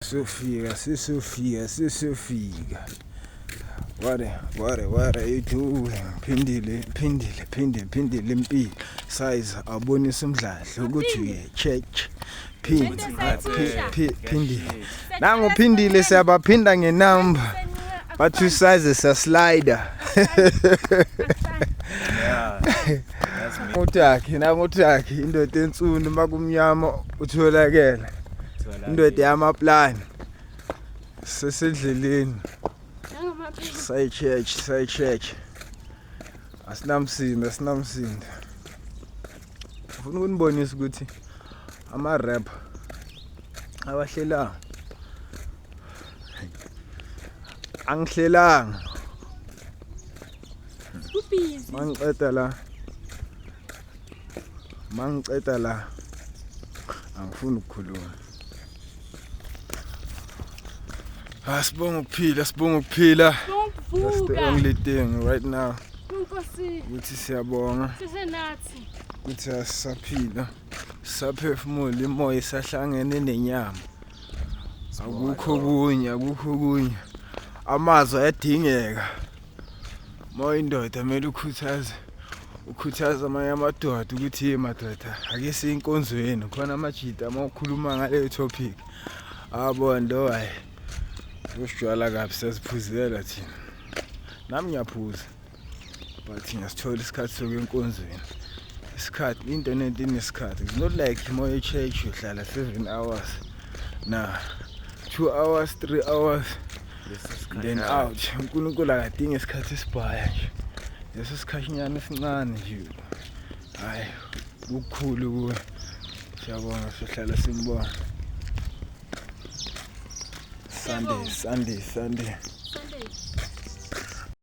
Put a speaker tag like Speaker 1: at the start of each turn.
Speaker 1: Sofia. What are you doing? Phindile impilo. Size abonisa umdladla ukuthi uye church. Phindile. Nangu phindile siyabaphinda ngenamba. Bathu size sa slider. Uthakhe indoda entsunu makumnyama utholakele. Indoda yamaplani sesendleleni say church asinamsindo ufuna ukunibonisa ukuthi ama rap awahlelanga angihlelanga mangiceda la angifuni ukukhuluma. Sibonga ukuphila. That's the only thing right now. Ukuthi siyabonga. Ukuthi asaphila. Saphefumula imoya isahlangene nenyama. Akukho kunye. Amazwi ayadingeka. Moya indoda kumele ukhuthaza amanye amadoda ukuthi madoda ake siyinkonzweni khona amajita uma ukhuluma ngale topic. Abondo hayi. Usijwala kabi sesiphuzela thina. Nami ngiyaphuza. But ngiyasithola isikhathi sokwenkonzweni. Isikhathi into inesikhathi. It's not like moya church uhlala 7 hours. Nah. 2 hours, 3 hours. Then out. uNkulunkulu akadinga isikhathi esibhaya nje. Leso sikhathi esincane nje. Hayi, ukukhulu kuwe. Siyabonga sihlala simbona. Sunday.